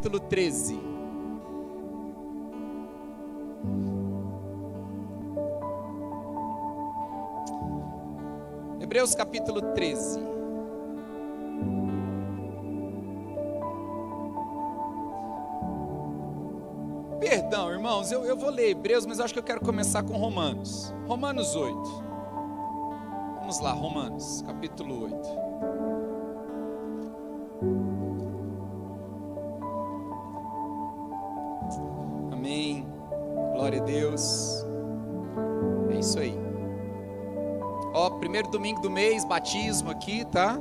capítulo 13. Hebreus capítulo 13. Perdão, irmãos, eu vou ler Hebreus, mas eu acho que eu quero começar com Romanos. Romanos 8. Vamos lá, Romanos, capítulo 8. Amém. Glória a Deus. É isso aí. Ó, primeiro domingo do mês, batismo aqui, tá?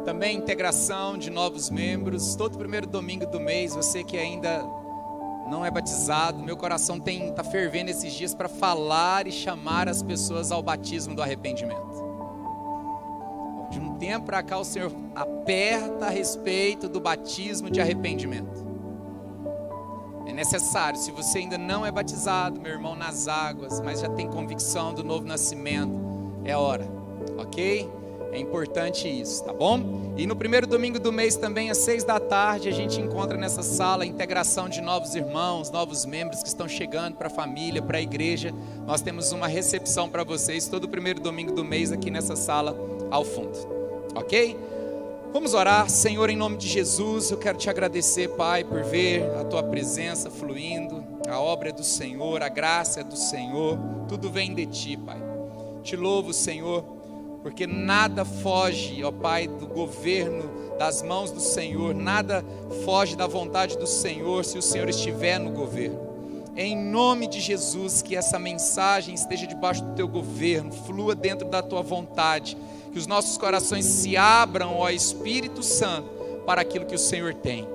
Também integração de novos membros. Todo primeiro domingo do mês, você que ainda não é batizado, meu coração tá fervendo esses dias para falar e chamar as pessoas ao batismo do arrependimento. De um tempo para cá o Senhor aperta a respeito do batismo de arrependimento. É necessário, se você ainda não é batizado, meu irmão, nas águas, mas já tem convicção do novo nascimento, é hora, ok? É importante isso, tá bom? E no primeiro domingo do mês também, às 6 da tarde, a gente encontra nessa sala a integração de novos irmãos, novos membros que estão chegando para a família, para a igreja. Nós temos uma recepção para vocês todo primeiro domingo do mês aqui nessa sala ao fundo, ok? Vamos orar. Senhor, em nome de Jesus, eu quero te agradecer, Pai, por ver a tua presença fluindo, a obra é do Senhor, a graça é do Senhor, tudo vem de ti, Pai. Te louvo, Senhor, porque nada foge, ó Pai, do governo, das mãos do Senhor, nada foge da vontade do Senhor se o Senhor estiver no governo. Em nome de Jesus, que essa mensagem esteja debaixo do teu governo, flua dentro da tua vontade, que os nossos corações se abram, ó Espírito Santo, para aquilo que o Senhor tem,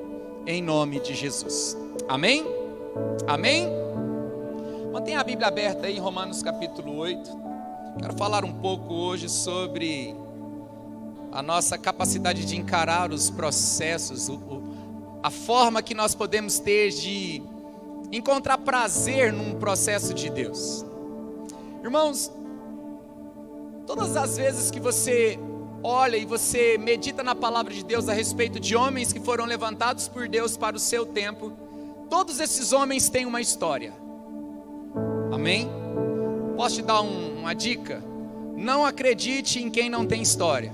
em nome de Jesus. Amém? Amém? Mantenha a Bíblia aberta aí em Romanos capítulo 8. Quero falar um pouco hoje sobre a nossa capacidade de encarar os processos, a forma que nós podemos ter de encontrar prazer num processo de Deus. Irmãos, todas as vezes que você olha e você medita na palavra de Deus a respeito de homens que foram levantados por Deus para o seu tempo, todos esses homens têm uma história. Amém? Posso te dar uma dica? Não acredite em quem não tem história.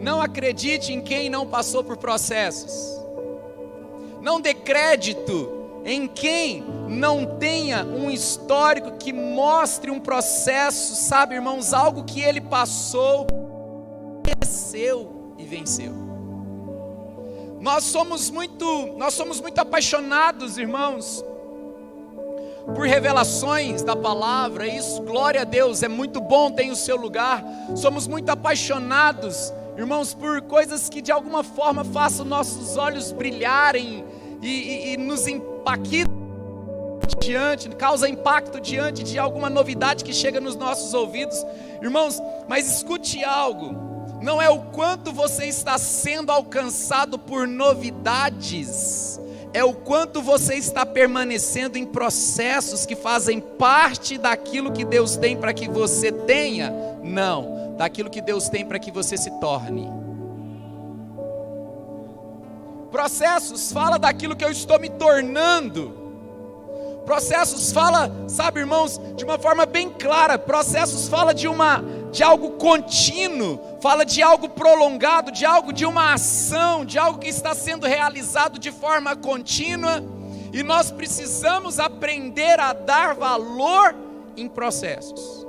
Não acredite em quem não passou por processos. Não dê crédito em quem não tenha um histórico que mostre um processo, sabe, irmãos, algo que ele passou, cresceu e venceu. Nós somos muito apaixonados, irmãos, por revelações da palavra. Isso, glória a Deus, é muito bom, tem o seu lugar. Somos muito apaixonados, irmãos, por coisas que de alguma forma façam nossos olhos brilharem e nos impactam causa impacto diante de alguma novidade que chega nos nossos ouvidos. Irmãos, mas escute algo, não é o quanto você está sendo alcançado por novidades, é o quanto você está permanecendo em processos que fazem parte daquilo que Deus tem para que você tenha, não, daquilo que Deus tem para que você se torne. Processos fala daquilo que eu estou me tornando. Processos fala, sabe, irmãos, de uma forma bem clara. Processos fala de algo contínuo, fala de algo prolongado, de uma ação, de algo que está sendo realizado de forma contínua. E nós precisamos aprender a dar valor em processos.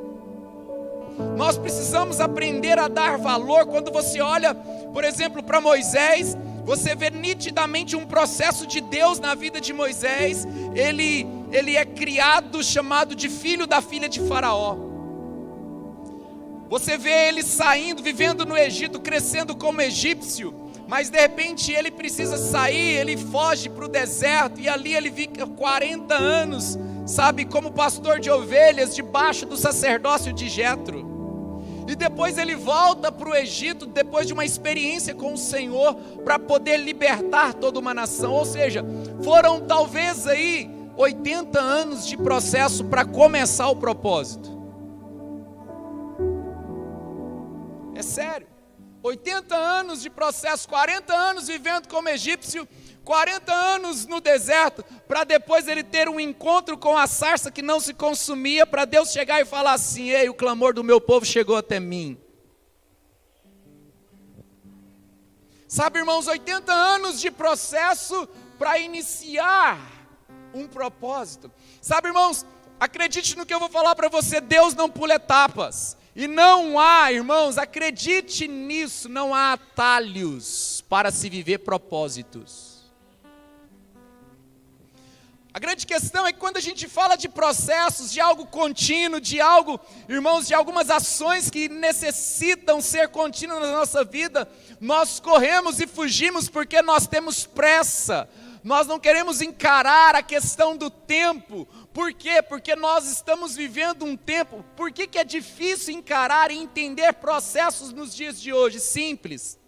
Nós precisamos aprender a dar valor. Quando você olha, por exemplo, para Moisés, você vê nitidamente um processo de Deus na vida de Moisés. Ele é criado, chamado de filho da filha de Faraó. Você vê ele saindo, vivendo no Egito, crescendo como egípcio, mas de repente ele precisa sair, ele foge para o deserto, e ali ele fica 40 anos, sabe, como pastor de ovelhas, debaixo do sacerdócio de Jetro. E depois ele volta para o Egito, depois de uma experiência com o Senhor, para poder libertar toda uma nação. Ou seja, foram talvez aí 80 anos de processo para começar o propósito. É sério. 80 anos de processo, 40 anos vivendo como egípcio, 40 anos no deserto, para depois ele ter um encontro com a sarça que não se consumia, para Deus chegar e falar assim: ei, o clamor do meu povo chegou até mim. Sabe, irmãos, 80 anos de processo para iniciar um propósito. Sabe, irmãos, acredite no que eu vou falar para você, Deus não pula etapas. E não há, irmãos, acredite nisso, não há atalhos para se viver propósitos. A grande questão é que quando a gente fala de processos, de algo contínuo, de algo, irmãos, de algumas ações que necessitam ser contínuas na nossa vida, nós corremos e fugimos porque nós temos pressa. Nós não queremos encarar a questão do tempo. Por quê? Porque nós estamos vivendo um tempo. Por que é difícil encarar e entender processos nos dias de hoje? Simples.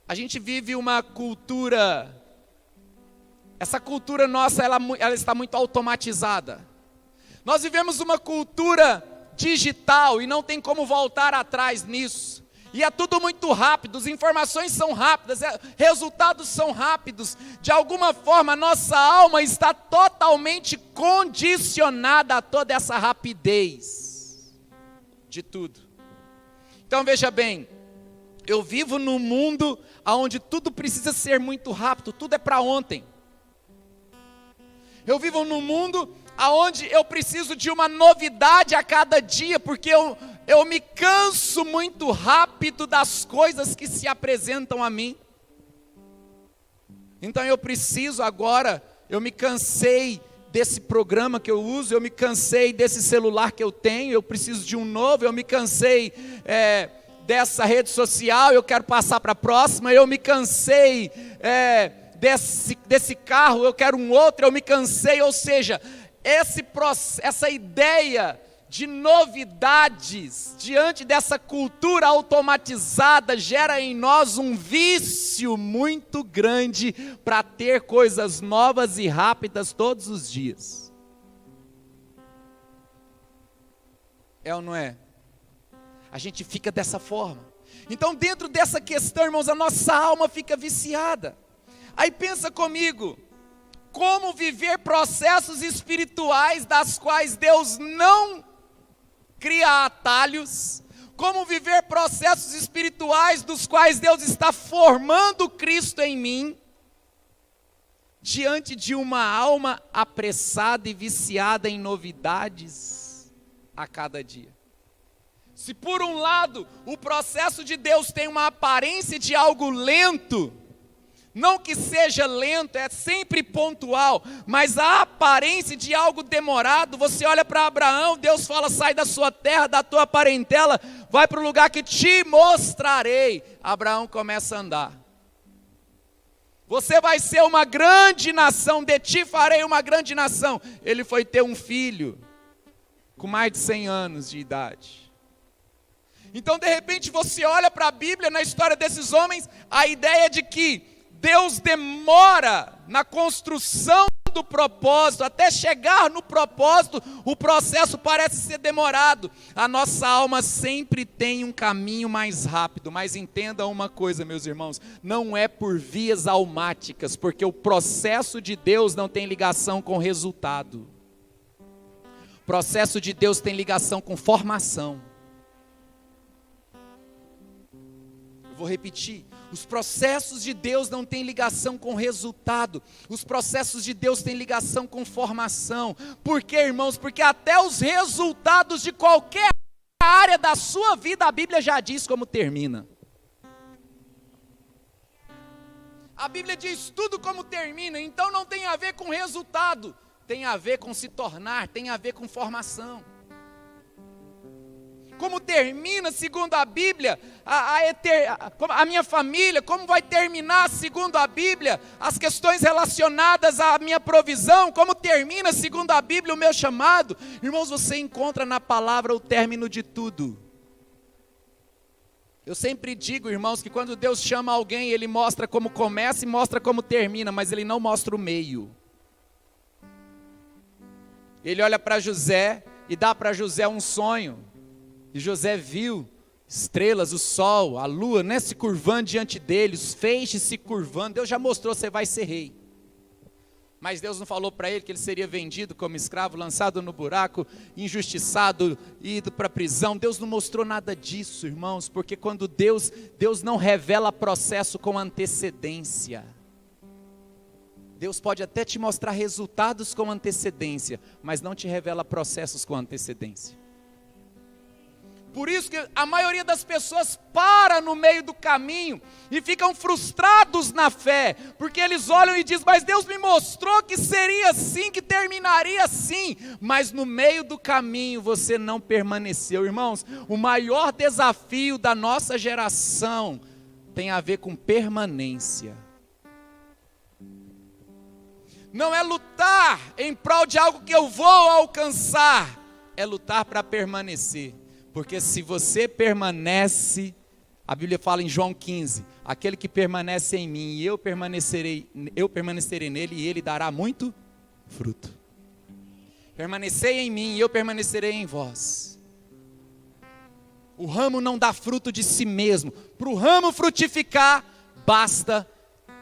A gente vive uma cultura. Essa cultura nossa, ela está muito automatizada. Nós vivemos uma cultura digital e não tem como voltar atrás nisso. E é tudo muito rápido, as informações são rápidas, resultados são rápidos. De alguma forma, a nossa alma está totalmente condicionada a toda essa rapidez de tudo. Então veja bem, eu vivo num mundo onde tudo precisa ser muito rápido, tudo é para ontem. Eu vivo num mundo onde eu preciso de uma novidade a cada dia, porque eu me canso muito rápido das coisas que se apresentam a mim. Então eu preciso agora, eu me cansei desse programa que eu uso, eu me cansei desse celular que eu tenho, eu preciso de um novo, eu me cansei dessa rede social, eu quero passar para a próxima, eu me cansei desse carro, eu quero um outro, eu me cansei, ou seja, essa ideia de novidades, diante dessa cultura automatizada, gera em nós um vício muito grande para ter coisas novas e rápidas todos os dias. É ou não é? A gente fica dessa forma. Então, dentro dessa questão, irmãos, a nossa alma fica viciada. Aí pensa comigo, como viver processos espirituais das quais Deus não cria atalhos, como viver processos espirituais dos quais Deus está formando Cristo em mim, diante de uma alma apressada e viciada em novidades a cada dia. Se por um lado o processo de Deus tem uma aparência de algo lento, não que seja lento, é sempre pontual, mas a aparência de algo demorado. Você olha para Abraão, Deus fala: sai da sua terra, da tua parentela, vai para o lugar que te mostrarei. Abraão começa a andar. Você vai ser uma grande nação, de ti farei uma grande nação. Ele foi ter um filho com mais de 100 anos de idade. Então de repente você olha para a Bíblia, na história desses homens, a ideia de que Deus demora na construção do propósito, até chegar no propósito, o processo parece ser demorado. A nossa alma sempre tem um caminho mais rápido, mas entenda uma coisa, meus irmãos, não é por vias almáticas, porque o processo de Deus não tem ligação com resultado. O processo de Deus tem ligação com formação. Eu vou repetir. Os processos de Deus não têm ligação com resultado. Os processos de Deus têm ligação com formação. Por quê, irmãos? Porque até os resultados de qualquer área da sua vida, a Bíblia já diz como termina. A Bíblia diz tudo como termina, então não tem a ver com resultado. Tem a ver com se tornar, tem a ver com formação. Como termina, segundo a Bíblia, a minha família, como vai terminar, segundo a Bíblia, as questões relacionadas à minha provisão, como termina, segundo a Bíblia, o meu chamado. Irmãos, você encontra na palavra o término de tudo. Eu sempre digo, irmãos, que quando Deus chama alguém, Ele mostra como começa e mostra como termina, mas Ele não mostra o meio. Ele olha para José e dá para José um sonho. E José viu, estrelas, o sol, a lua, né, se curvando diante dele, os feixes se curvando. Deus já mostrou, você vai ser rei. Mas Deus não falou para ele que ele seria vendido como escravo, lançado no buraco, injustiçado, ido para a prisão. Deus não mostrou nada disso, irmãos, porque quando Deus não revela processo com antecedência. Deus pode até te mostrar resultados com antecedência, mas não te revela processos com antecedência. Por isso que a maioria das pessoas para no meio do caminho e ficam frustrados na fé, porque eles olham e dizem, mas Deus me mostrou que seria assim, que terminaria assim, mas no meio do caminho você não permaneceu. Irmãos, o maior desafio da nossa geração tem a ver com permanência. Não é lutar em prol de algo que eu vou alcançar, é lutar para permanecer. Porque se você permanece, a Bíblia fala em João 15, aquele que permanece em mim e eu permanecerei nele e ele dará muito fruto. Permanecei em mim e eu permanecerei em vós. O ramo não dá fruto de si mesmo. Para o ramo frutificar, basta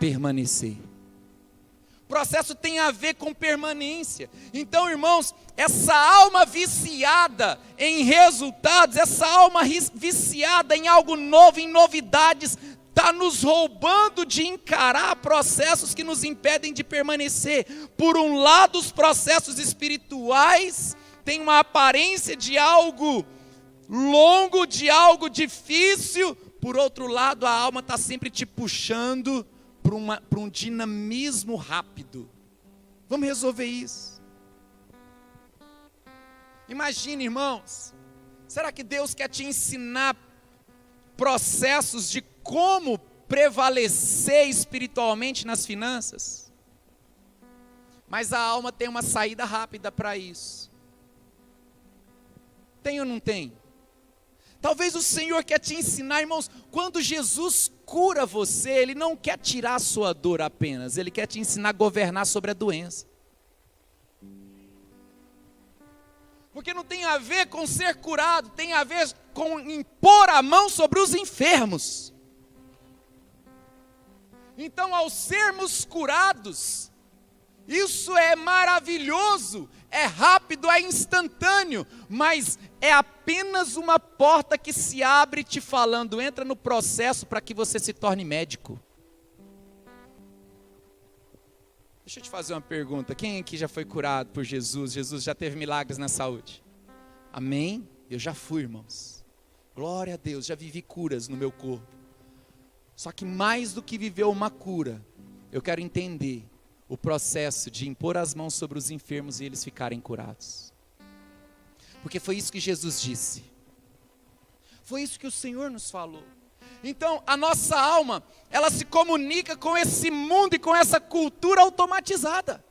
permanecer. O processo tem a ver com permanência. Então, irmãos, essa alma viciada em resultados, essa alma viciada em algo novo, em novidades, está nos roubando de encarar processos que nos impedem de permanecer. Por um lado, os processos espirituais têm uma aparência de algo longo, de algo difícil. Por outro lado, a alma está sempre te puxando para um dinamismo rápido. Vamos resolver isso. Imagine, irmãos, será que Deus quer te ensinar processos de como prevalecer espiritualmente nas finanças? Mas a alma tem uma saída rápida para isso. Tem ou não tem? Talvez o Senhor quer te ensinar, irmãos, quando Jesus cura você, Ele não quer tirar a sua dor apenas, Ele quer te ensinar a governar sobre a doença. Porque não tem a ver com ser curado, tem a ver com impor a mão sobre os enfermos. Então, ao sermos curados, isso é maravilhoso, é rápido, é instantâneo, mas é apenas uma porta que se abre te falando, entra no processo para que você se torne médico. Deixa eu te fazer uma pergunta, quem aqui já foi curado por Jesus? Jesus já teve milagres na saúde? Amém? Eu já fui, irmãos. Glória a Deus, já vivi curas no meu corpo. Só que mais do que viver uma cura, eu quero entender o processo de impor as mãos sobre os enfermos e eles ficarem curados. Porque foi isso que Jesus disse. Foi isso que o Senhor nos falou. Então, a nossa alma, ela se comunica com esse mundo e com essa cultura automatizada.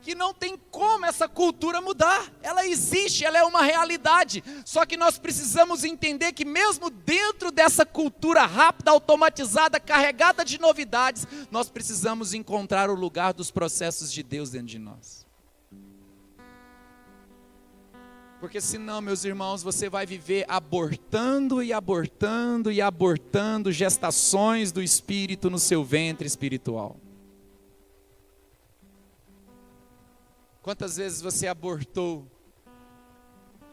Que não tem como essa cultura mudar. Ela existe, ela é uma realidade. Só que nós precisamos entender que mesmo dentro dessa cultura rápida, automatizada, carregada de novidades, nós precisamos encontrar o lugar dos processos de Deus dentro de nós. Porque senão, meus irmãos, você vai viver abortando e abortando e abortando gestações do Espírito no seu ventre espiritual. Quantas vezes você abortou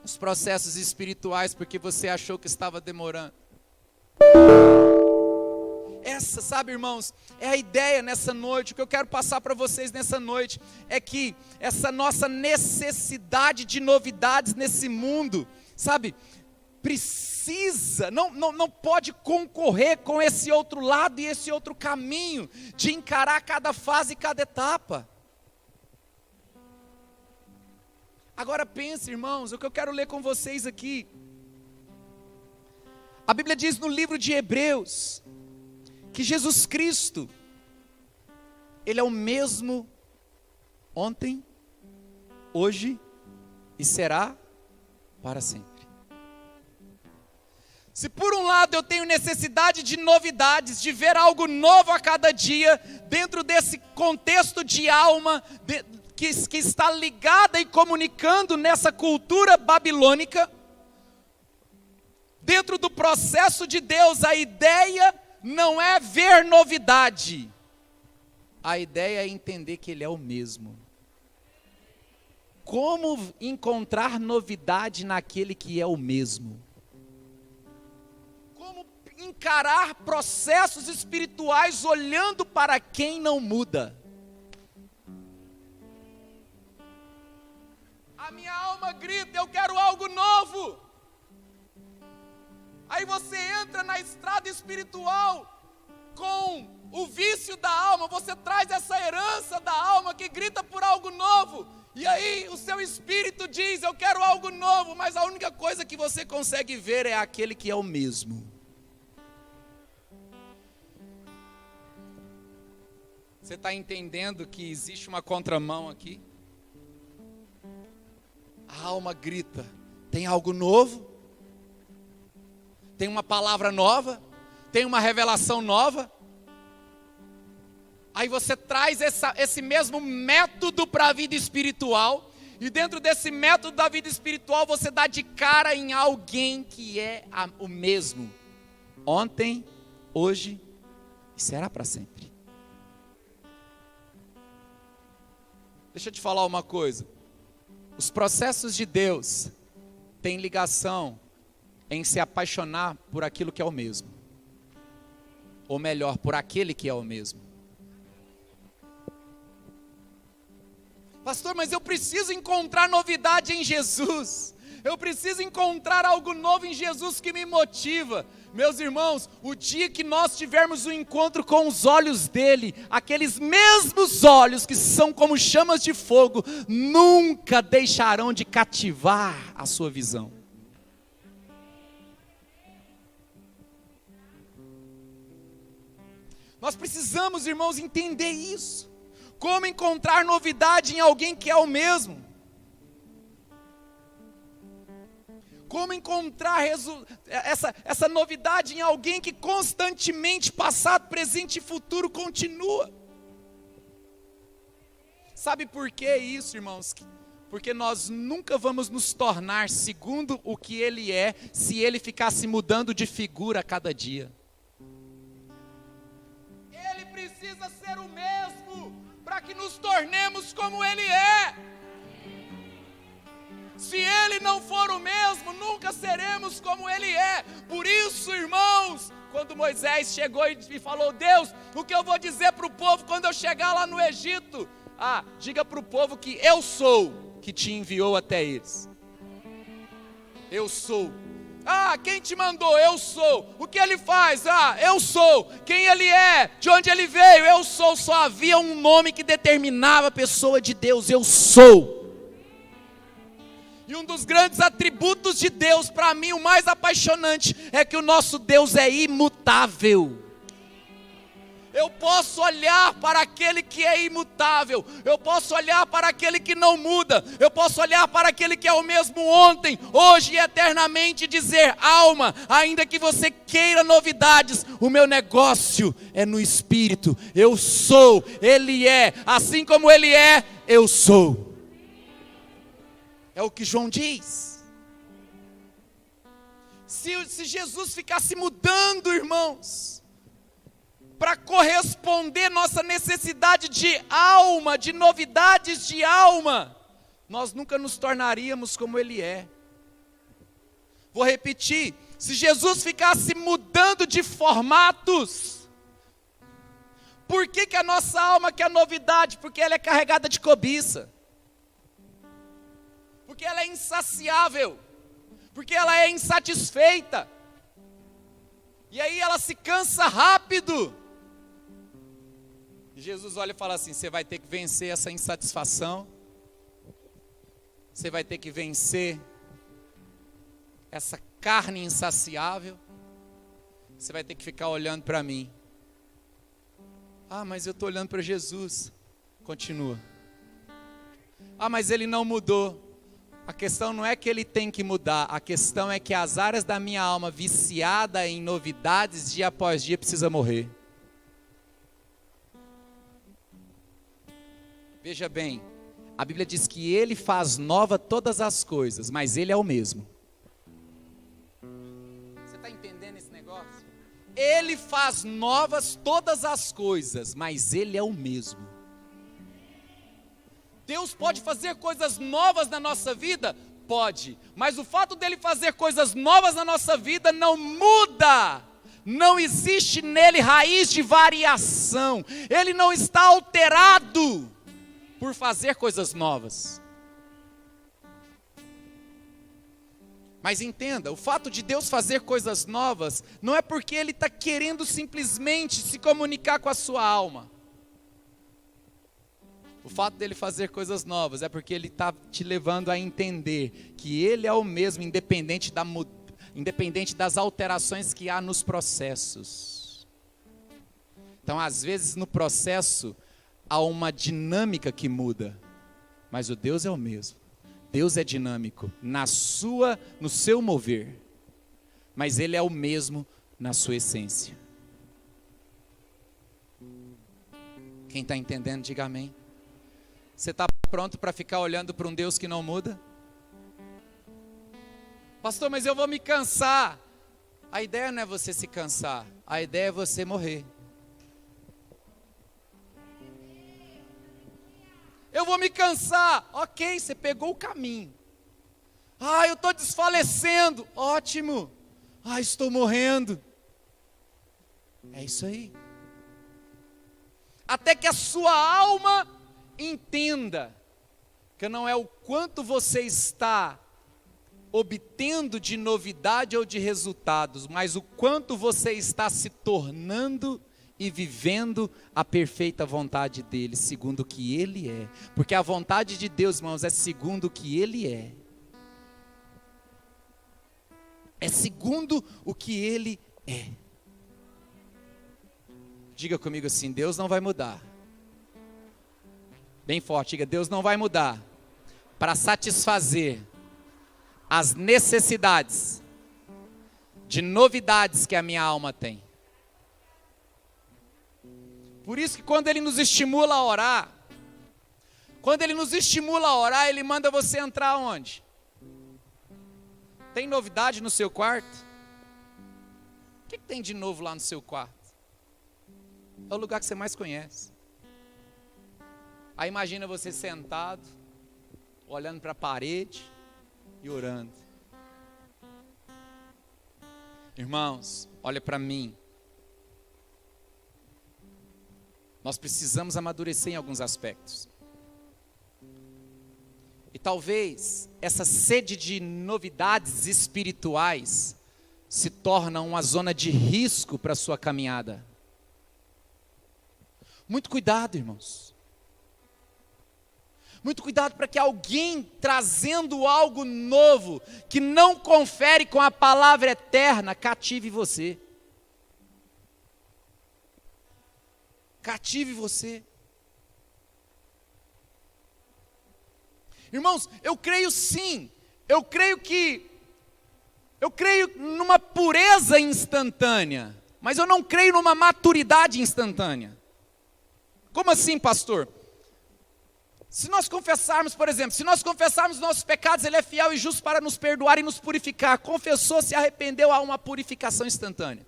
os processos espirituais porque você achou que estava demorando? Essa, sabe, irmãos, é a ideia nessa noite. O que eu quero passar para vocês nessa noite é que essa nossa necessidade de novidades nesse mundo, sabe, precisa, não pode concorrer com esse outro lado e esse outro caminho de encarar cada fase e cada etapa. Agora pense, irmãos, o que eu quero ler com vocês aqui. A Bíblia diz no livro de Hebreus que Jesus Cristo, Ele é o mesmo ontem, hoje e será para sempre. Se por um lado eu tenho necessidade de novidades, de ver algo novo a cada dia, dentro desse contexto de alma, que está ligada e comunicando nessa cultura babilônica, Dentro do processo de Deus, a ideia não é ver novidade. A ideia é entender que Ele é o mesmo. Como encontrar novidade naquele que é o mesmo? Como encarar processos espirituais olhando para quem não muda? A minha alma grita, eu quero algo novo. Aí você entra na estrada espiritual com o vício da alma, você traz essa herança da alma que grita por algo novo. E aí o seu espírito diz, eu quero algo novo, mas a única coisa que você consegue ver é aquele que é o mesmo. Você está entendendo que existe uma contramão aqui? A alma grita, tem algo novo? Tem uma palavra nova? Tem uma revelação nova? Aí você traz esse mesmo método para a vida espiritual, e dentro desse método da vida espiritual você dá de cara em alguém que é o mesmo, ontem, hoje e será para sempre. Deixa eu te falar uma coisa, os processos de Deus têm ligação em se apaixonar por aquilo que é o mesmo, ou melhor, por aquele que é o mesmo. Pastor, mas eu preciso encontrar novidade em Jesus. Eu preciso encontrar algo novo em Jesus que me motiva. Meus irmãos, o dia que nós tivermos um encontro com os olhos dele, aqueles mesmos olhos que são como chamas de fogo, nunca deixarão de cativar a sua visão. Nós precisamos, irmãos, entender isso. Como encontrar novidade em alguém que é o mesmo? Como encontrar essa novidade em alguém que constantemente, passado, presente e futuro, continua? Sabe por que isso, irmãos? Porque nós nunca vamos nos tornar segundo o que Ele é, se Ele ficasse mudando de figura a cada dia. Ele precisa ser o mesmo, para que nos tornemos como Ele é. Se Ele não for o mesmo, nunca seremos como Ele é. Por isso, irmãos, quando Moisés chegou e falou, Deus, o que eu vou dizer para o povo quando eu chegar lá no Egito? Diga para o povo que eu sou que te enviou até eles. Eu sou. Quem te mandou? Eu sou. O que ele faz? Eu sou. Quem ele é? De onde ele veio? Eu sou. Só havia um nome que determinava a pessoa de Deus. Eu sou. E um dos grandes atributos de Deus, para mim o mais apaixonante, é que o nosso Deus é imutável. Eu posso olhar para aquele que é imutável, eu posso olhar para aquele que não muda, eu posso olhar para aquele que é o mesmo ontem, hoje e eternamente, e dizer, alma, ainda que você queira novidades, o meu negócio é no Espírito. Eu sou, Ele é, assim como Ele é, eu sou. É o que João diz. Se Jesus ficasse mudando, irmãos, para corresponder nossa necessidade de alma, de novidades de alma, nós nunca nos tornaríamos como Ele é. Vou repetir, se Jesus ficasse mudando de formatos, por que a nossa alma quer novidade? Porque ela é carregada de cobiça, porque ela é insaciável, porque ela é insatisfeita, e aí ela se cansa rápido. E Jesus olha e fala assim, você vai ter que vencer essa insatisfação, você vai ter que vencer essa carne insaciável, você vai ter que ficar olhando para mim. Mas eu estou olhando para Jesus. Continua. Mas ele não mudou. A questão não é que ele tem que mudar, a questão é que as áreas da minha alma viciada em novidades dia após dia precisa morrer. Veja bem, a Bíblia diz que Ele faz nova todas as coisas, mas Ele é o mesmo. Ele faz novas todas as coisas, mas Ele é o mesmo. Deus pode fazer coisas novas na nossa vida? Pode, mas o fato dele fazer coisas novas na nossa vida não muda, não existe nele raiz de variação, ele não está alterado por fazer coisas novas. Mas entenda, o fato de Deus fazer coisas novas, não é porque Ele está querendo simplesmente se comunicar com a sua alma. O fato dele fazer coisas novas é porque Ele está te levando a entender que Ele é o mesmo, independente das alterações que há nos processos. Então, às vezes no processo há uma dinâmica que muda, mas o Deus é o mesmo. Deus é dinâmico no seu mover, mas Ele é o mesmo na sua essência. Quem está entendendo, diga amém. Você está pronto para ficar olhando para um Deus que não muda? Pastor, mas eu vou me cansar. A ideia não é você se cansar, a ideia é você morrer. Eu vou me cansar. Ok, você pegou o caminho. Eu estou desfalecendo. Ótimo. Estou morrendo. É isso aí. Até que a sua alma entenda que não é o quanto você está obtendo de novidade ou de resultados, mas o quanto você está se tornando e vivendo a perfeita vontade dele, segundo o que ele é. Porque a vontade de Deus, irmãos, é segundo o que ele é. É segundo o que ele é. Diga comigo assim: Deus não vai mudar. Bem forte, diga: Deus não vai mudar para satisfazer as necessidades de novidades que a minha alma tem. Por isso que quando Ele nos estimula a orar, Ele manda você entrar onde? Tem novidade no seu quarto? O que tem de novo lá no seu quarto? É o lugar que você mais conhece. Aí imagina você sentado, olhando para a parede e orando. Irmãos, olha para mim. Nós precisamos amadurecer em alguns aspectos. E talvez essa sede de novidades espirituais se torna uma zona de risco para a sua caminhada. Muito cuidado, irmãos. Muito cuidado para que alguém trazendo algo novo, que não confere com a palavra eterna, cative você. Cative você. Irmãos, eu creio sim, eu creio numa pureza instantânea, mas eu não creio numa maturidade instantânea. Como assim, pastor? Se nós confessarmos, por exemplo, se nós confessarmos nossos pecados, Ele é fiel e justo para nos perdoar e nos purificar. Confessou, se arrependeu, há uma purificação instantânea.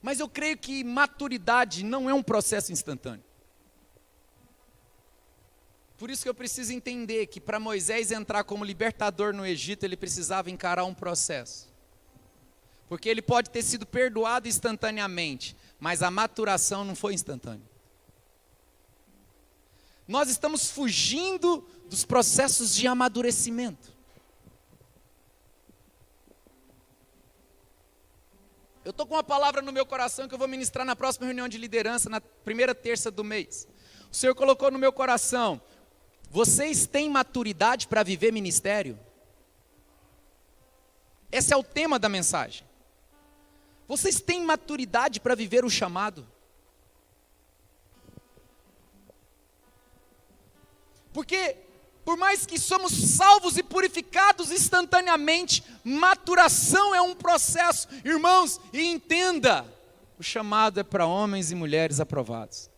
Mas eu creio que maturidade não é um processo instantâneo. Por isso que eu preciso entender que para Moisés entrar como libertador no Egito, ele precisava encarar um processo. Porque ele pode ter sido perdoado instantaneamente, mas a maturação não foi instantânea. Nós estamos fugindo dos processos de amadurecimento. Eu estou com uma palavra no meu coração que eu vou ministrar na próxima reunião de liderança, na primeira terça do mês. O Senhor colocou no meu coração: vocês têm maturidade para viver ministério? Esse é o tema da mensagem. Vocês têm maturidade para viver o chamado? Porque, por mais que somos salvos e purificados instantaneamente, maturação é um processo. Irmãos, e entenda, o chamado é para homens e mulheres aprovados.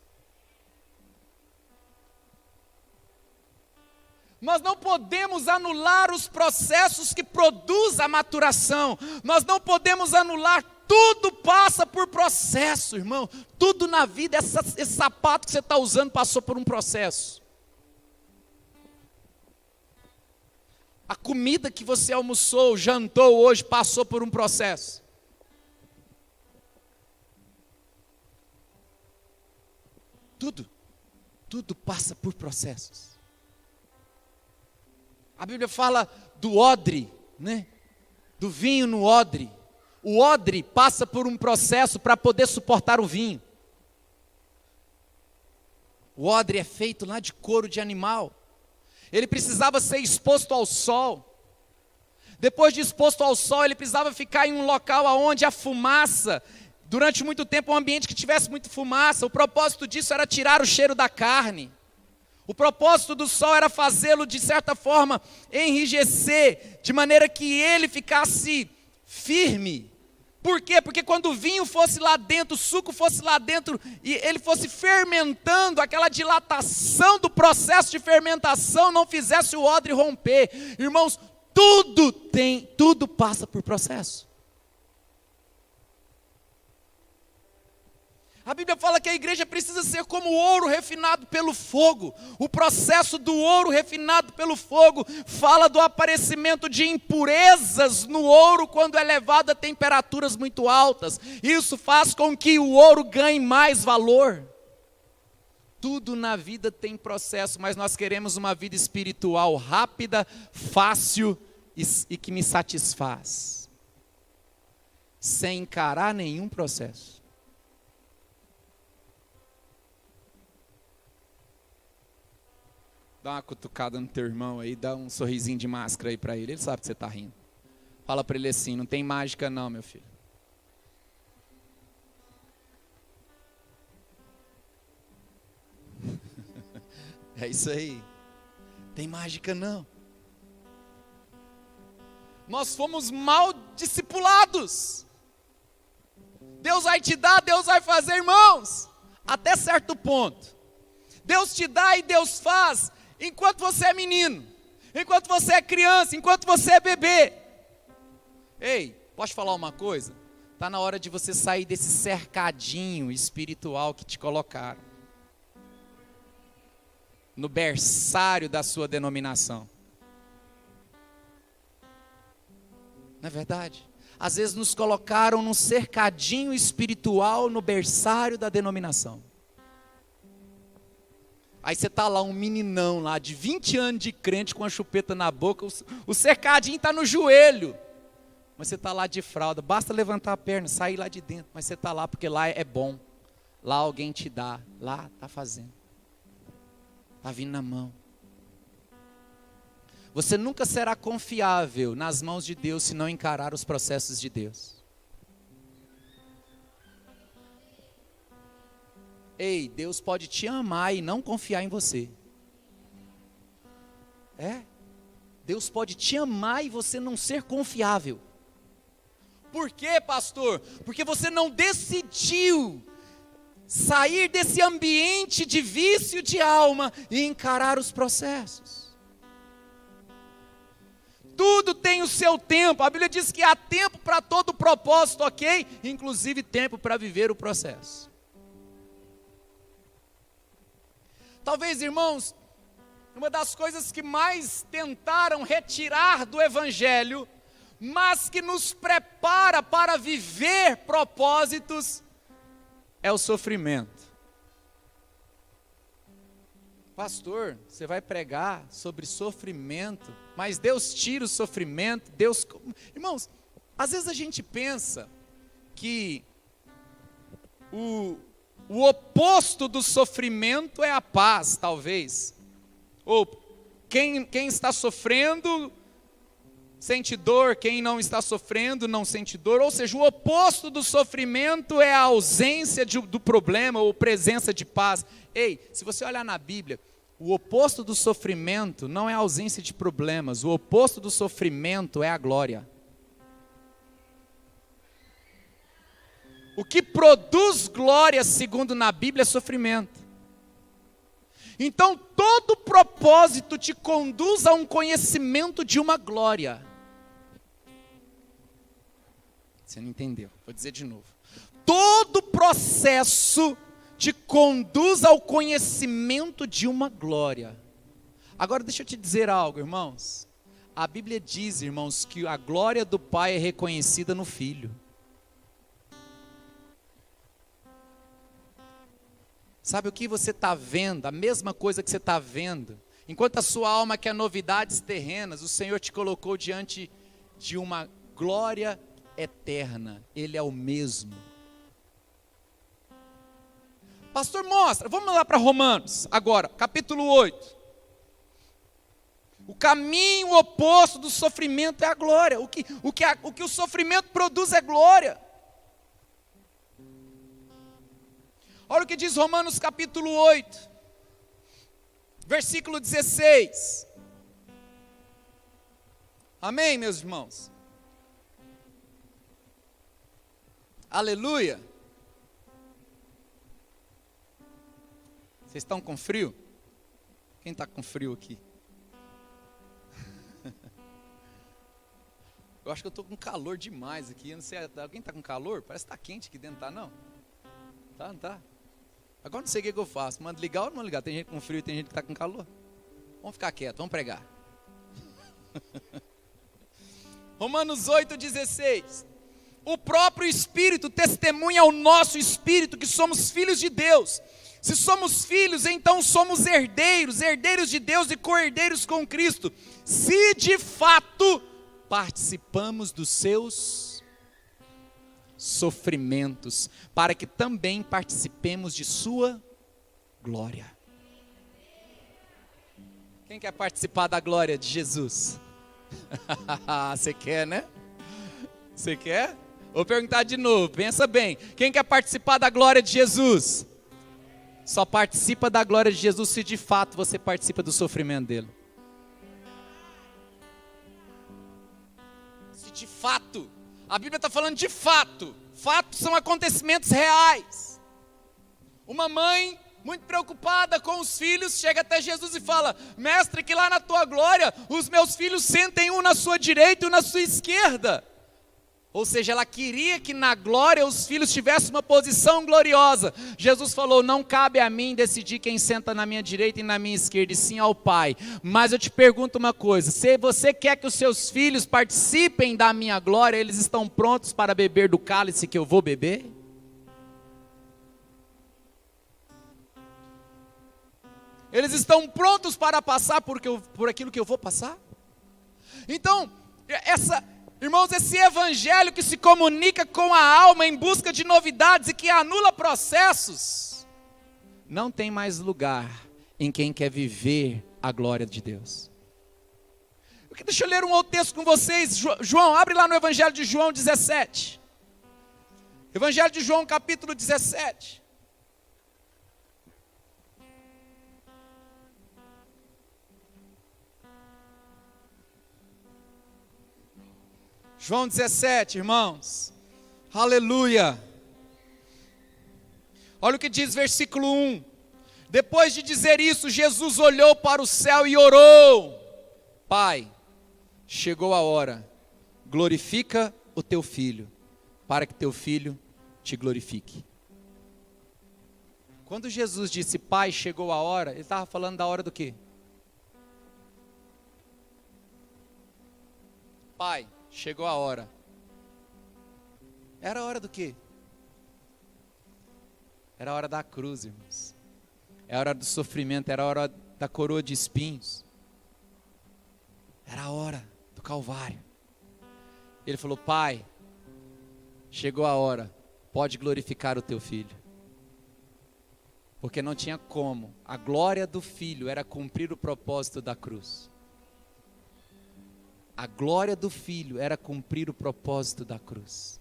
Nós não podemos anular os processos que produzem a maturação. Nós não podemos anular Tudo passa por processo, irmão. Tudo na vida, esse sapato que você está usando passou por um processo. A comida que você almoçou, jantou hoje, passou por um processo. Tudo passa por processos. A Bíblia fala do odre, né? Do vinho no odre. O odre passa por um processo para poder suportar o vinho. O odre é feito lá de couro de animal. Ele precisava ser exposto ao sol. Depois de exposto ao sol, ele precisava ficar em um local onde a fumaça, durante muito tempo, um ambiente que tivesse muita fumaça. O propósito disso era tirar o cheiro da carne. O propósito do sol era fazê-lo, de certa forma, enrijecer, de maneira que ele ficasse firme. Por quê? Porque quando o vinho fosse lá dentro, o suco fosse lá dentro, e ele fosse fermentando, aquela dilatação do processo de fermentação não fizesse o odre romper. Irmãos, tudo passa por processo. A Bíblia fala que a igreja precisa ser como o ouro refinado pelo fogo. O processo do ouro refinado pelo fogo fala do aparecimento de impurezas no ouro quando é levado a temperaturas muito altas. Isso faz com que o ouro ganhe mais valor. Tudo na vida tem processo, mas nós queremos uma vida espiritual rápida, fácil e que me satisfaz, sem encarar nenhum processo. Dá uma cutucada no teu irmão aí, dá um sorrisinho de máscara aí para ele sabe que você está rindo. Fala para ele assim, não tem mágica não, meu filho. É isso aí, tem mágica não. Nós fomos mal discipulados. Deus vai te dar, Deus vai fazer, irmãos, até certo ponto. Deus te dá e Deus faz enquanto você é menino, enquanto você é criança, enquanto você é bebê. Ei, posso falar uma coisa? Está na hora de você sair desse cercadinho espiritual que te colocaram no berçário da sua denominação. Não é verdade? Às vezes nos colocaram num cercadinho espiritual no berçário da denominação. Aí você está lá, um meninão lá, de 20 anos de crente, com a chupeta na boca, o cercadinho está no joelho. Mas você está lá de fralda, basta levantar a perna, sair lá de dentro. Mas você está lá porque lá é bom. Lá alguém te dá, lá está fazendo. Está vindo na mão. Você nunca será confiável nas mãos de Deus se não encarar os processos de Deus. Ei, Deus pode te amar e não confiar em você. Deus pode te amar e você não ser confiável. Por quê, pastor? Porque você não decidiu sair desse ambiente de vício de alma e encarar os processos. Tudo tem o seu tempo. A Bíblia diz que há tempo para todo propósito, ok? Inclusive tempo para viver o processo. Talvez, irmãos, uma das coisas que mais tentaram retirar do Evangelho, mas que nos prepara para viver propósitos, é o sofrimento. Pastor, você vai pregar sobre sofrimento, mas Deus tira o sofrimento, Deus... Irmãos, às vezes a gente pensa que o oposto do sofrimento é a paz, talvez. Ou quem está sofrendo sente dor, quem não está sofrendo não sente dor. Ou seja, o oposto do sofrimento é a ausência do problema ou presença de paz. Ei, se você olhar na Bíblia, o oposto do sofrimento não é a ausência de problemas, o oposto do sofrimento é a glória. O que produz glória, segundo na Bíblia, é sofrimento. Então, todo propósito te conduz a um conhecimento de uma glória. Você não entendeu, vou dizer de novo. Todo processo te conduz ao conhecimento de uma glória. Agora deixa eu te dizer algo, irmãos. A Bíblia diz, irmãos, que a glória do Pai é reconhecida no Filho. Sabe o que você está vendo? A mesma coisa que você está vendo. Enquanto a sua alma quer novidades terrenas, o Senhor te colocou diante de uma glória eterna. Ele é o mesmo. Pastor, mostra. Vamos lá para Romanos, agora, capítulo 8. O caminho oposto do sofrimento é a glória. O que o sofrimento produz é glória. Olha o que diz Romanos capítulo 8, versículo 16. Amém, meus irmãos? Aleluia. Vocês estão com frio? Quem está com frio aqui? Eu acho que eu estou com calor demais aqui. Eu não sei, alguém está com calor? Parece que está quente aqui dentro, tá não? Tá, não tá? Agora não sei o que eu faço. Manda ligar ou não ligar? Tem gente com frio e tem gente que está com calor. Vamos ficar quieto, vamos pregar. Romanos 8,16. O próprio Espírito testemunha ao nosso Espírito que somos filhos de Deus. Se somos filhos, então somos herdeiros, herdeiros de Deus e co-herdeiros com Cristo. Se de fato participamos dos seus sofrimentos, para que também participemos de sua glória. Quem quer participar da glória de Jesus? Você quer, né? Você quer? Vou perguntar de novo, pensa bem. Quem quer participar da glória de Jesus? Só participa da glória de Jesus se de fato você participa do sofrimento dele. Se de fato, a Bíblia está falando de fato. Fatos são acontecimentos reais. Uma mãe muito preocupada com os filhos chega até Jesus e fala: mestre, que lá na tua glória os meus filhos sentem um na sua direita e um na sua esquerda. Ou seja, ela queria que na glória os filhos tivessem uma posição gloriosa. Jesus falou: não cabe a mim decidir quem senta na minha direita e na minha esquerda, e sim ao Pai. Mas eu te pergunto uma coisa: se você quer que os seus filhos participem da minha glória, eles estão prontos para beber do cálice que eu vou beber? Eles estão prontos para passar por aquilo que eu vou passar? Então, irmãos, esse evangelho que se comunica com a alma em busca de novidades e que anula processos, não tem mais lugar em quem quer viver a glória de Deus. Deixa eu ler um outro texto com vocês. João, abre lá no Evangelho de João 17. Evangelho de João, capítulo 17. João 17, irmãos, aleluia. Olha o que diz versículo 1. Depois de dizer isso, Jesus olhou para o céu e orou: Pai, chegou a hora, glorifica o teu filho, para que teu filho te glorifique. Quando Jesus disse: Pai, chegou a hora, ele estava falando da hora do quê? Pai, chegou a hora. Era a hora do quê? Era a hora da cruz, irmãos. Era a hora do sofrimento, era a hora da coroa de espinhos. Era a hora do Calvário. Ele falou: Pai, chegou a hora, pode glorificar o teu filho. Porque não tinha como. A glória do filho era cumprir o propósito da cruz. A glória do filho era cumprir o propósito da cruz.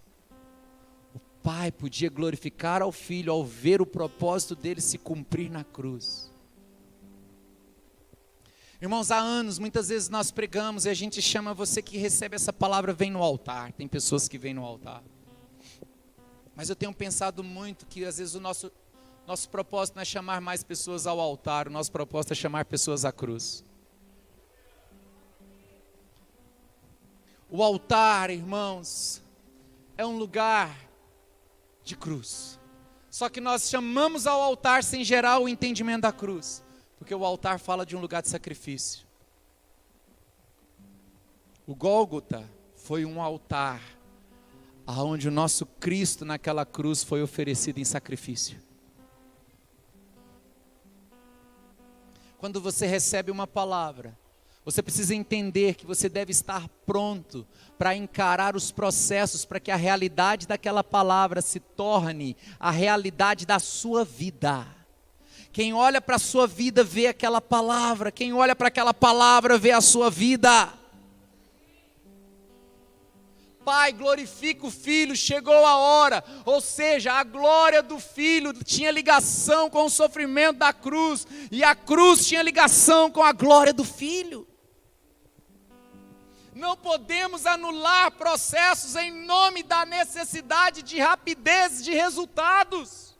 O pai podia glorificar ao filho ao ver o propósito dele se cumprir na cruz. Irmãos, há anos, muitas vezes nós pregamos e a gente chama, você que recebe essa palavra, vem no altar. Tem pessoas que vêm no altar. Mas eu tenho pensado muito que às vezes o nosso propósito não é chamar mais pessoas ao altar, o nosso propósito é chamar pessoas à cruz. O altar, irmãos, é um lugar de cruz. Só que nós chamamos ao altar sem gerar o entendimento da cruz, porque o altar fala de um lugar de sacrifício. O Gólgota foi um altar aonde o nosso Cristo naquela cruz foi oferecido em sacrifício. Quando você recebe uma palavra, você precisa entender que você deve estar pronto para encarar os processos, para que a realidade daquela palavra se torne a realidade da sua vida. Quem olha para a sua vida vê aquela palavra, quem olha para aquela palavra vê a sua vida. Pai, glorifica o Filho, chegou a hora. Ou seja, a glória do Filho tinha ligação com o sofrimento da cruz, e a cruz tinha ligação com a glória do Filho. Não podemos anular processos em nome da necessidade de rapidez de resultados.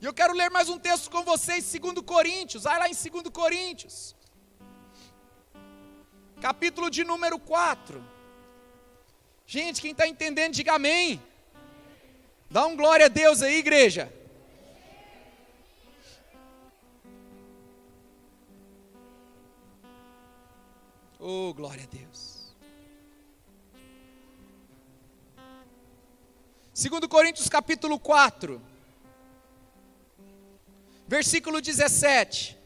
E eu quero ler mais um texto com vocês, 2 Coríntios, vai lá em 2 Coríntios, capítulo de número 4. Gente, quem está entendendo, diga amém. Dá um glória a Deus aí, igreja. Oh, glória a Deus. 2 Coríntios capítulo 4, versículo 17.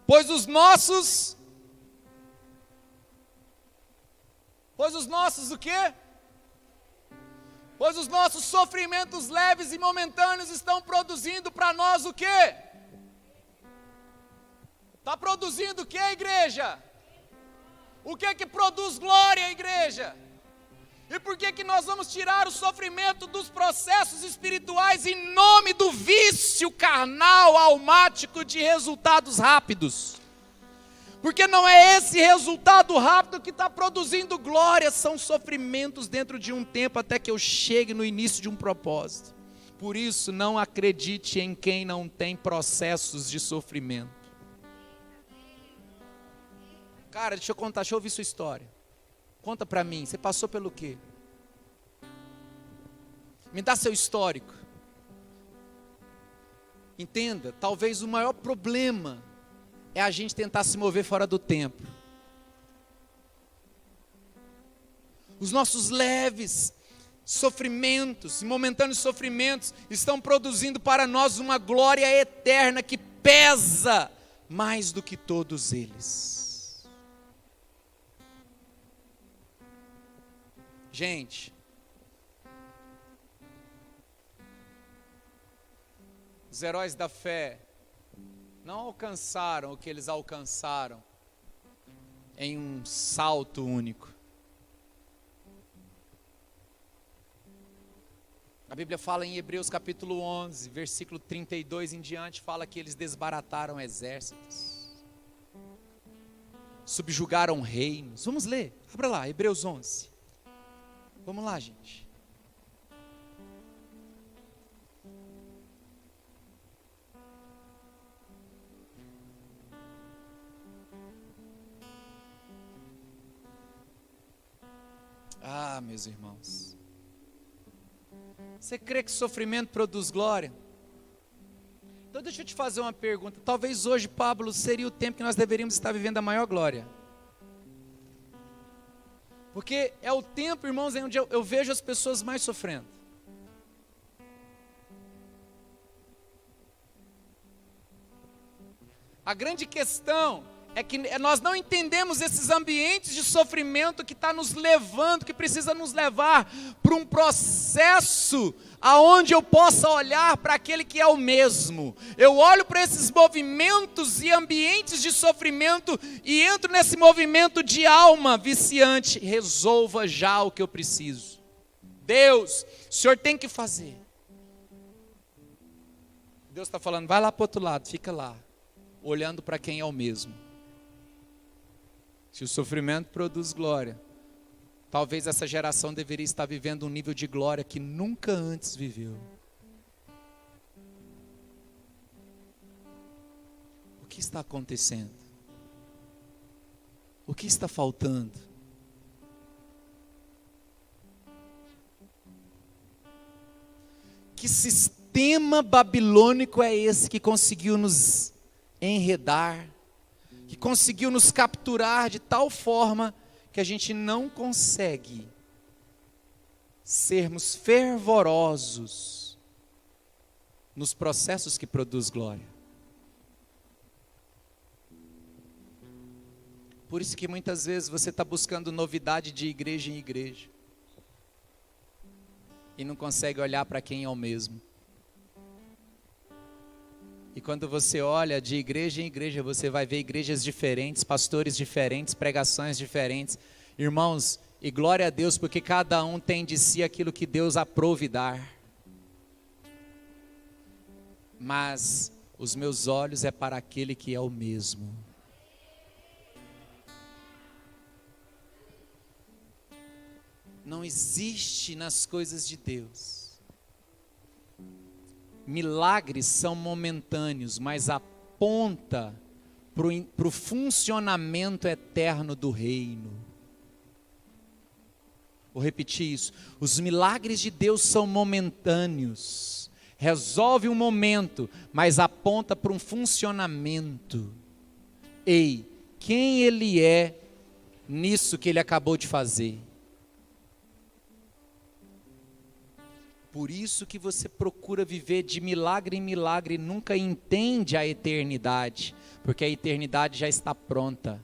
Pois os nossos o quê? Pois os nossos sofrimentos leves e momentâneos estão produzindo para nós o quê? Está produzindo o quê, igreja? O que que produz glória, igreja? E por que nós vamos tirar o sofrimento dos processos espirituais em nome do vício carnal, almático de resultados rápidos? Porque não é esse resultado rápido que está produzindo glória, são sofrimentos dentro de um tempo até que eu chegue no início de um propósito. Por isso, não acredite em quem não tem processos de sofrimento. Cara, deixa eu contar, deixa eu ouvir sua história. Conta para mim, você passou pelo quê? Me dá seu histórico. Entenda, talvez o maior problema é a gente tentar se mover fora do tempo. Os nossos leves sofrimentos, momentâneos sofrimentos, estão produzindo para nós uma glória eterna que pesa mais do que todos eles. Gente, os heróis da fé não alcançaram o que eles alcançaram em um salto único. A Bíblia fala em Hebreus capítulo 11, versículo 32 em diante, fala que eles desbarataram exércitos, subjugaram reinos. Vamos ler, abra lá, Hebreus 11. Vamos lá, gente. Ah, meus irmãos. Você crê que sofrimento produz glória? Então deixa eu te fazer uma pergunta. Talvez hoje, Pablo, seria o tempo que nós deveríamos estar vivendo a maior glória. Porque é o tempo, irmãos, em onde eu vejo as pessoas mais sofrendo. A grande questão é que nós não entendemos esses ambientes de sofrimento que está nos levando, que precisa nos levar para um processo aonde eu possa olhar para aquele que é o mesmo. Eu olho para esses movimentos e ambientes de sofrimento e entro nesse movimento de alma viciante. Resolva já o que eu preciso. Deus, o Senhor tem que fazer. Deus está falando, vai lá para o outro lado, fica lá, olhando para quem é o mesmo. Se o sofrimento produz glória, talvez essa geração deveria estar vivendo um nível de glória que nunca antes viveu. O que está acontecendo? O que está faltando? Que sistema babilônico é esse que conseguiu nos enredar, que conseguiu nos capturar de tal forma que a gente não consegue sermos fervorosos nos processos que produz glória? Por isso que muitas vezes você está buscando novidade de igreja em igreja e não consegue olhar para quem é o mesmo. E quando você olha de igreja em igreja, você vai ver igrejas diferentes, pastores diferentes, pregações diferentes. Irmãos, e glória a Deus, porque cada um tem de si aquilo que Deus aprove dar. Mas os meus olhos é para aquele que é o mesmo. Não existe nas coisas de Deus. Milagres são momentâneos, mas aponta para o funcionamento eterno do reino. Vou repetir isso. Os milagres de Deus são momentâneos. Resolve um momento, mas aponta para um funcionamento. Ei, quem Ele é nisso que Ele acabou de fazer? Por isso que você procura viver de milagre em milagre e nunca entende a eternidade, porque a eternidade já está pronta.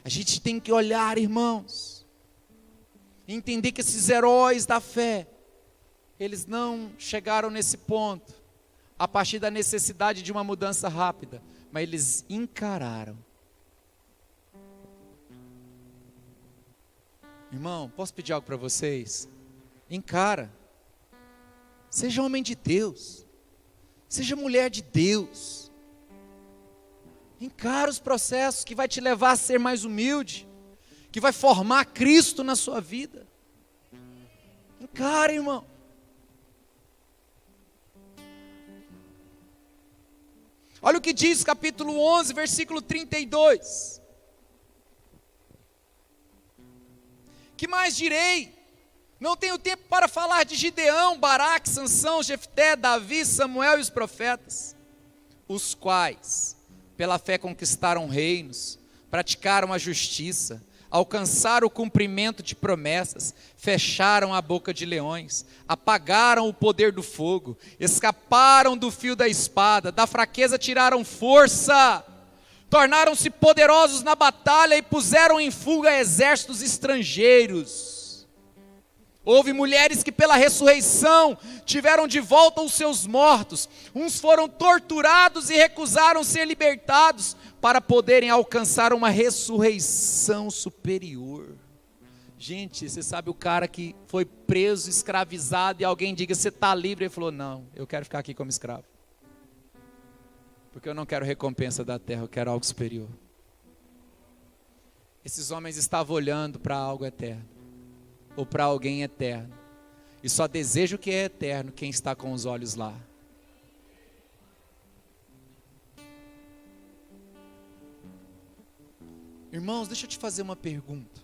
A gente tem que olhar, irmãos, e entender que esses heróis da fé, eles não chegaram nesse ponto a partir da necessidade de uma mudança rápida, mas eles encararam. Irmão, posso pedir algo para vocês? Encara. Seja homem de Deus. Seja mulher de Deus. Encara os processos que vai te levar a ser mais humilde, que vai formar Cristo na sua vida. Encara, irmão. Olha o que diz capítulo 11, versículo 32. Que mais direi? Não tenho tempo para falar de Gideão, Baraque, Sansão, Jefté, Davi, Samuel e os profetas, os quais, pela fé conquistaram reinos, praticaram a justiça, alcançaram o cumprimento de promessas, fecharam a boca de leões, apagaram o poder do fogo, escaparam do fio da espada, da fraqueza tiraram força, tornaram-se poderosos na batalha e puseram em fuga exércitos estrangeiros. Houve mulheres que pela ressurreição tiveram de volta os seus mortos. Uns foram torturados e recusaram ser libertados para poderem alcançar uma ressurreição superior. Gente, você sabe o cara que foi preso, escravizado, e alguém diga, você está livre? Ele falou, não, eu quero ficar aqui como escravo. Porque eu não quero recompensa da terra, eu quero algo superior. Esses homens estavam olhando para algo eterno, ou para alguém eterno, e só deseja o que é eterno quem está com os olhos lá. Irmãos, deixa eu te fazer uma pergunta.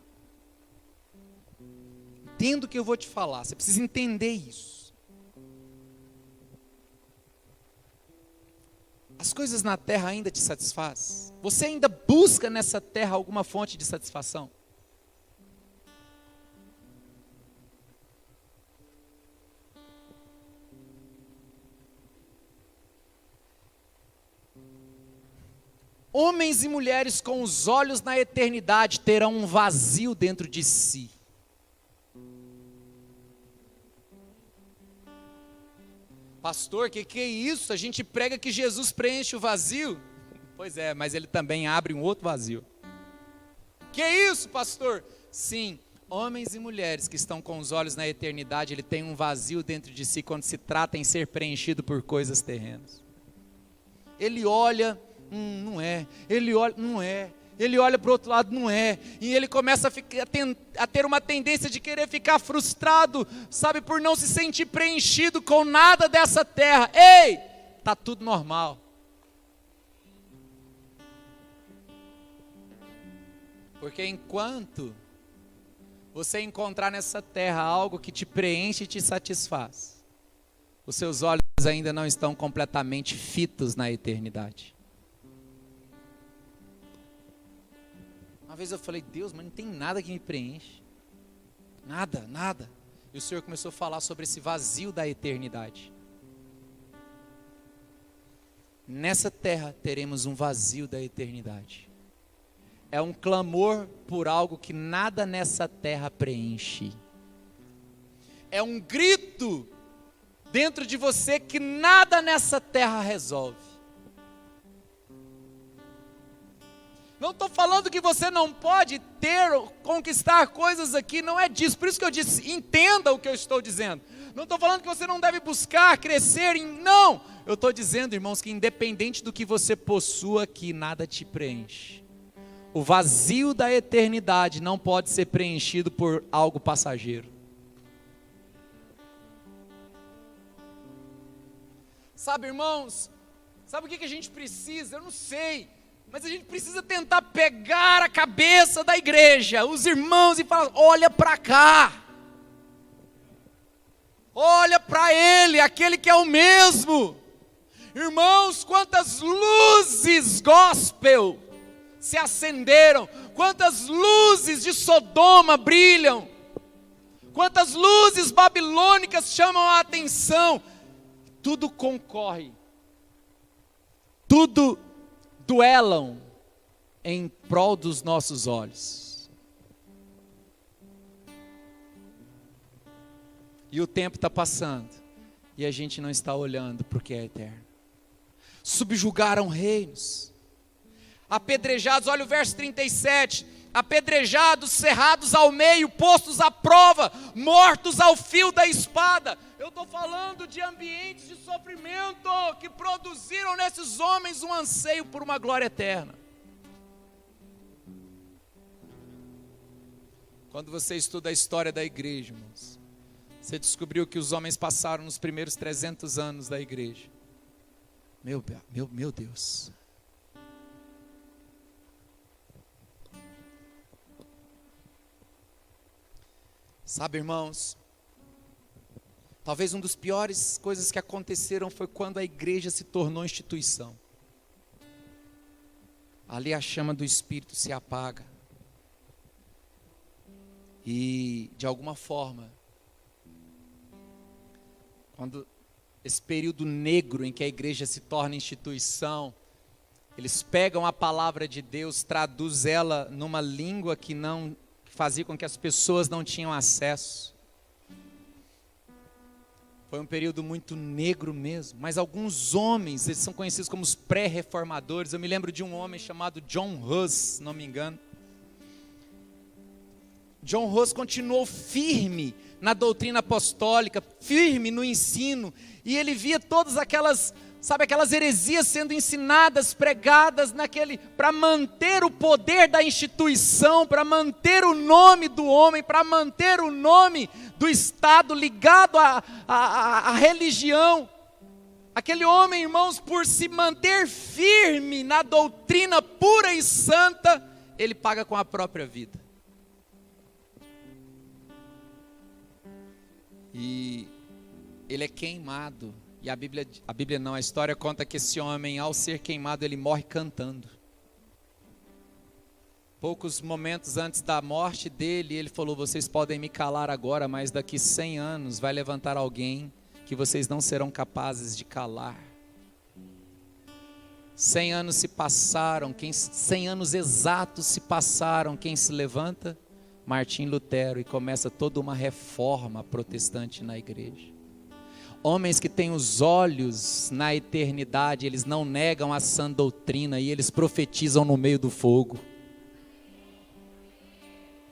Entenda o que eu vou te falar, você precisa entender isso. As coisas na terra ainda te satisfazem? Você ainda busca nessa terra alguma fonte de satisfação? Homens e mulheres com os olhos na eternidade terão um vazio dentro de si. Pastor, que é isso? A gente prega que Jesus preenche o vazio. Pois é, mas ele também abre um outro vazio. Que é isso, pastor? Sim, homens e mulheres que estão com os olhos na eternidade, ele tem um vazio dentro de si quando se trata em ser preenchido por coisas terrenas. Ele olha, não é. Ele olha, não é. Ele olha para o outro lado, não é. E ele começa a ter uma tendência de querer ficar frustrado, sabe, por não se sentir preenchido com nada dessa terra. Ei, está tudo normal. Porque enquanto você encontrar nessa terra algo que te preenche e te satisfaz, os seus olhos ainda não estão completamente fitos na eternidade. Uma vez eu falei, Deus, mas não tem nada que me preenche. Nada, nada. E o Senhor começou a falar sobre esse vazio da eternidade. Nessa terra teremos um vazio da eternidade. É um clamor por algo que nada nessa terra preenche. É um grito dentro de você que nada nessa terra resolve. Não estou falando que você não pode conquistar coisas aqui, não é disso. Por isso que eu disse, entenda o que eu estou dizendo. Não estou falando que você não deve buscar, crescer, não. Eu estou dizendo, irmãos, que independente do que você possua aqui, nada te preenche. O vazio da eternidade não pode ser preenchido por algo passageiro. Sabe, irmãos, sabe o que a gente precisa? Eu não sei, mas a gente precisa tentar pegar a cabeça da igreja, os irmãos, e falar, olha para cá. Olha para ele, aquele que é o mesmo. Irmãos, quantas luzes gospel se acenderam, quantas luzes de Sodoma brilham, quantas luzes babilônicas chamam a atenção. Tudo concorre, tudo duelam em prol dos nossos olhos. E o tempo está passando, e a gente não está olhando para o que é eterno. Subjugaram reinos, apedrejados, olha o verso 37, apedrejados, cerrados ao meio, postos à prova, mortos ao fio da espada. Eu estou falando de ambientes de sofrimento que produziram nesses homens um anseio por uma glória eterna. Quando você estuda a história da igreja, irmãos, você descobriu que os homens passaram nos primeiros 300 anos da igreja. Meu Deus. Sabe, irmãos, talvez uma das piores coisas que aconteceram foi quando a igreja se tornou instituição. Ali a chama do Espírito se apaga. E, de alguma forma, quando esse período negro em que a igreja se torna instituição, eles pegam a palavra de Deus, traduzem ela numa língua que fazia com que as pessoas não tinham acesso. Foi um período muito negro mesmo, mas alguns homens, eles são conhecidos como os pré-reformadores. Eu me lembro de um homem chamado John Huss, se não me engano. John Huss continuou firme na doutrina apostólica, firme no ensino, e ele via todas aquelas heresias sendo ensinadas, pregadas para manter o poder da instituição, para manter o nome do homem, para manter o nome do Estado ligado à religião. Aquele homem, irmãos, por se manter firme na doutrina pura e santa, ele paga com a própria vida. E ele é queimado. E a Bíblia não, a história conta que esse homem, ao ser queimado, ele morre cantando. Poucos momentos antes da morte dele, ele falou, vocês podem me calar agora, mas daqui 100 anos vai levantar alguém que vocês não serão capazes de calar. 100 anos se passaram, 100 anos exatos se passaram, quem se levanta? Martim Lutero, e começa toda uma reforma protestante na igreja. Homens que têm os olhos na eternidade, eles não negam a sã doutrina e eles profetizam no meio do fogo.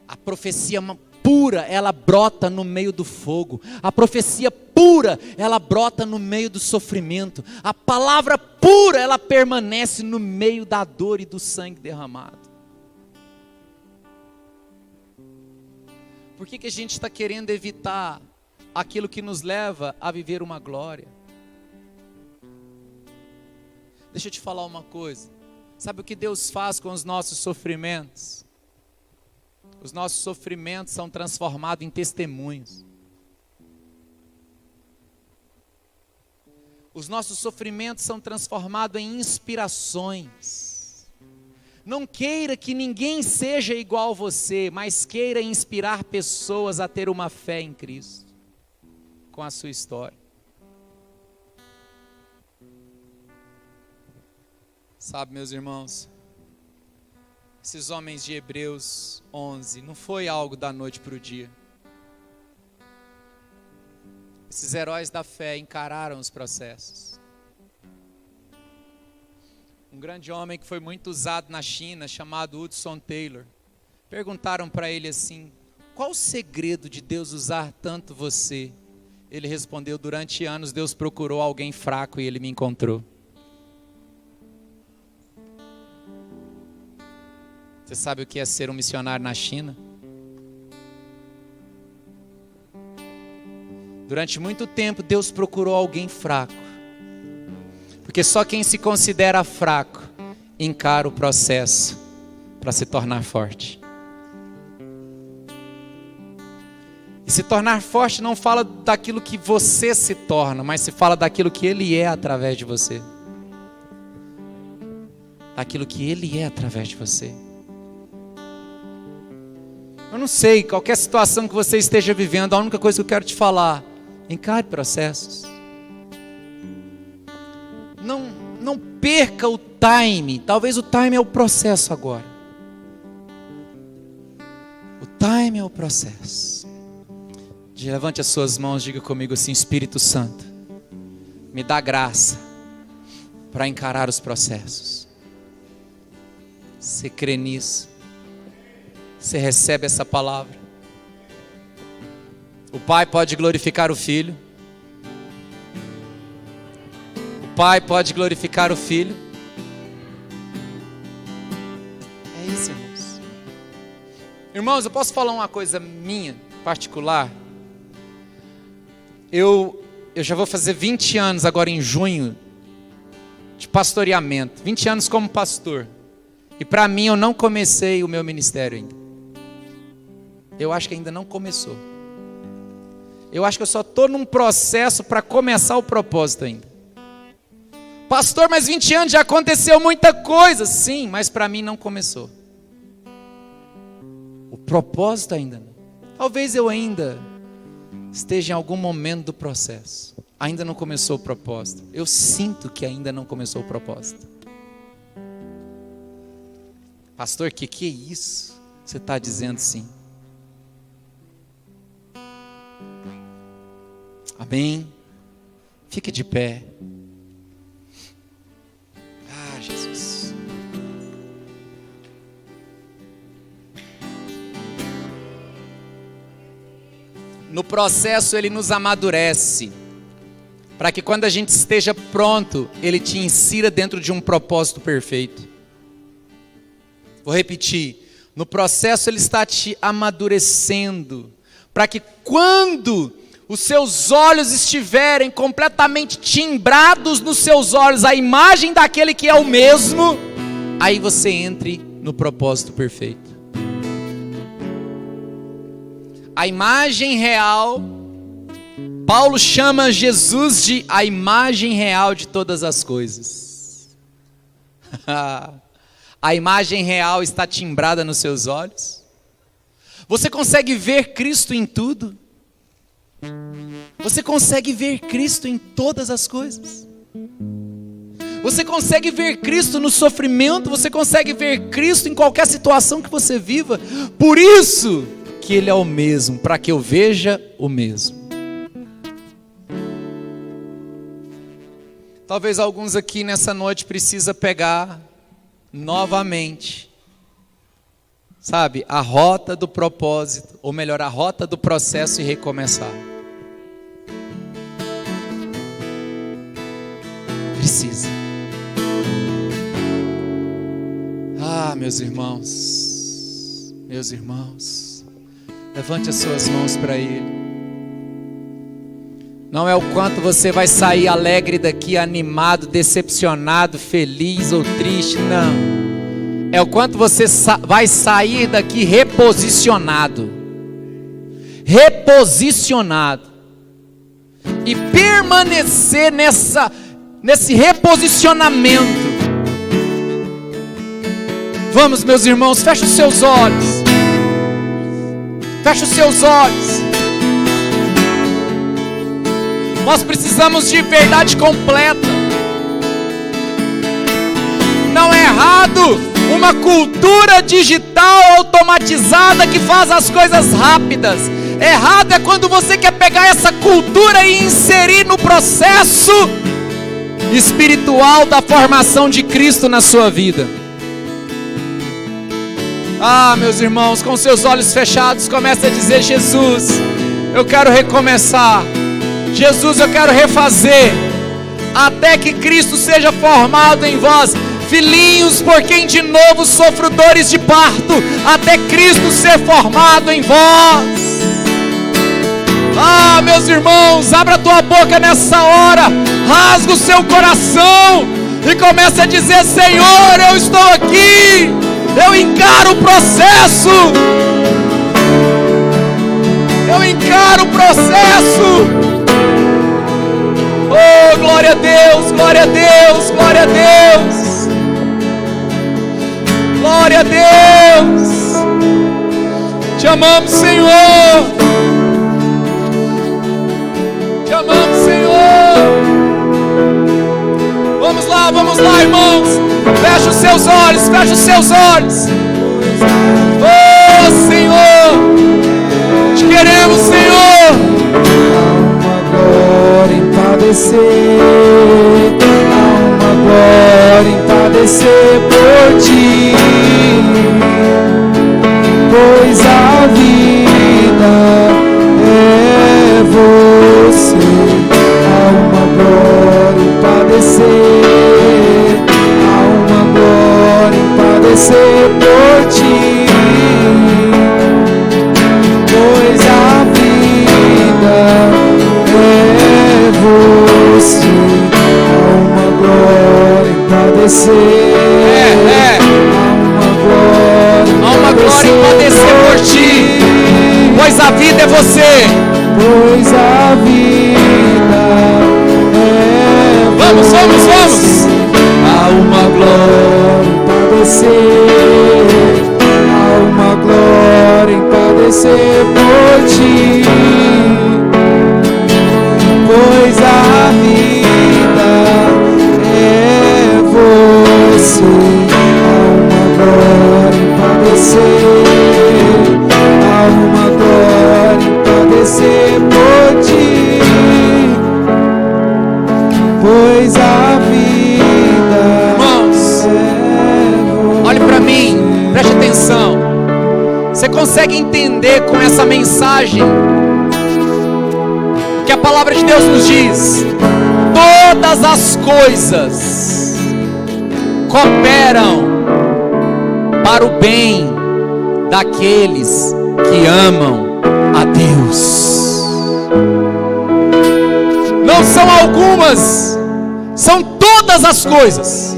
A profecia pura, ela brota no meio do fogo. A profecia pura, ela brota no meio do sofrimento. A palavra pura, ela permanece no meio da dor e do sangue derramado. Por que a gente está querendo evitar aquilo que nos leva a viver uma glória? Deixa eu te falar uma coisa. Sabe o que Deus faz com os nossos sofrimentos? Os nossos sofrimentos são transformados em testemunhos. Os nossos sofrimentos são transformados em inspirações. Não queira que ninguém seja igual a você, mas queira inspirar pessoas a ter uma fé em Cristo, com a sua história. Sabe, meus irmãos, esses homens de Hebreus 11, não foi algo da noite para o dia. Esses heróis da fé encararam os processos. Um grande homem que foi muito usado na China, chamado Hudson Taylor, perguntaram para ele assim: qual o segredo de Deus usar tanto você? Ele respondeu: durante anos Deus procurou alguém fraco e ele me encontrou. Você sabe o que é ser um missionário na China? Durante muito tempo Deus procurou alguém fraco, porque só quem se considera fraco encara o processo para se tornar forte. E se tornar forte não fala daquilo que você se torna, mas se fala daquilo que Ele é através de você. Daquilo que Ele é através de você. Eu não sei, qualquer situação que você esteja vivendo, a única coisa que eu quero te falar: encare processos. Não perca o time. Talvez o time é o processo agora. O time é o processo. Levante as suas mãos, diga comigo assim: Espírito Santo, me dá graça para encarar os processos. Você crê nisso? Você recebe essa palavra? O Pai pode glorificar o Filho. O Pai pode glorificar o Filho. É isso, irmãos. Irmãos, eu posso falar uma coisa minha, particular? Eu já vou fazer 20 anos agora em junho de pastoreamento. 20 anos como pastor. E para mim eu não comecei o meu ministério ainda. Eu acho que ainda não começou. Eu acho que eu só estou num processo para começar o propósito ainda. Pastor, mas 20 anos já aconteceu muita coisa. Sim, mas para mim não começou. O propósito ainda não. Talvez eu ainda esteja em algum momento do processo. Ainda não começou o propósito. Eu sinto que ainda não começou o propósito. Pastor, que é isso? Você está dizendo sim. Amém? Fique de pé. Ah, Jesus. No processo Ele nos amadurece, para que quando a gente esteja pronto, Ele te insira dentro de um propósito perfeito. Vou repetir. No processo Ele está te amadurecendo, para que quando os seus olhos estiverem completamente timbrados nos seus olhos a imagem daquele que é o mesmo, aí você entre no propósito perfeito. A imagem real, Paulo chama Jesus de a imagem real de todas as coisas. A imagem real está timbrada nos seus olhos. Você consegue ver Cristo em tudo? Você consegue ver Cristo em todas as coisas? Você consegue ver Cristo no sofrimento? Você consegue ver Cristo em qualquer situação que você viva? Por isso que Ele é o mesmo, para que eu veja o mesmo. Talvez alguns aqui nessa noite precisa pegar novamente, sabe, a rota do propósito, ou melhor, a rota do processo e recomeçar. Precisa. Ah, meus irmãos, levante as suas mãos para Ele. Não é o quanto você vai sair alegre daqui, animado, decepcionado, feliz ou triste, não. é o quanto você vai sair daqui reposicionado. Reposicionado. E permanecer nesse reposicionamento. Vamos, meus irmãos, fecha os seus olhos. Fecha os seus olhos. Nós precisamos de verdade completa. Não é errado uma cultura digital automatizada que faz as coisas rápidas. Errado é quando você quer pegar essa cultura e inserir no processo espiritual da formação de Cristo na sua vida. Ah, meus irmãos, com seus olhos fechados, comece a dizer: Jesus, eu quero recomeçar. Jesus, eu quero refazer, até que Cristo seja formado em vós. Filhinhos, por quem de novo sofro dores de parto, até Cristo ser formado em vós. Ah, meus irmãos, abra a tua boca nessa hora, rasga o seu coração e comece a dizer: Senhor, eu estou aqui, eu encaro o processo, eu encaro o processo. Oh, glória a Deus, glória a Deus, glória a Deus. Glória a Deus. Te amamos, Senhor. Te amamos, Senhor. Vamos lá, irmãos. Fecha os seus olhos, fecha os seus olhos. Oh, Senhor, te queremos, Senhor. Glória em padecer, há uma glória em padecer por ti, pois a vida é você. Há uma glória em padecer, há uma glória em padecer por ti, pois a vida é você. Há uma glória em padecer. Há uma glória em padecer por ti, pois a vida é você. Pois a vida é vamos. Há uma glória em padecer, há uma glória em padecer por ti, pois a vida é você. Há uma glória em padecer, há uma glória em padecer por ti, pois a vida. Irmãos, é olhe para mim, preste atenção. Você consegue entender com essa mensagem que a palavra de Deus nos diz? Todas as coisas cooperam para o bem daqueles que amam a Deus. Não são algumas, são todas as coisas.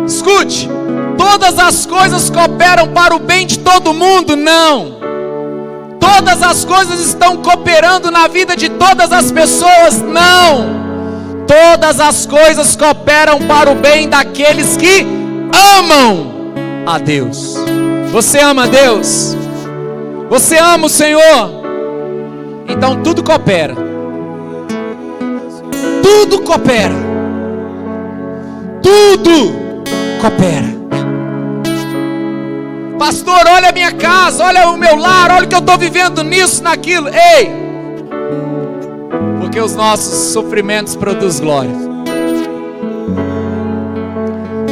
Escute, todas as coisas cooperam para o bem de todo mundo? Não. Todas as coisas estão cooperando na vida de todas as pessoas? Não. Todas as coisas cooperam para o bem daqueles que amam a Deus. Você ama a Deus? Você ama o Senhor? Então tudo coopera. Tudo coopera. Tudo coopera. Pastor, olha a minha casa, olha o meu lar, olha o que eu estou vivendo nisso, naquilo. Ei! Porque os nossos sofrimentos produzem glória.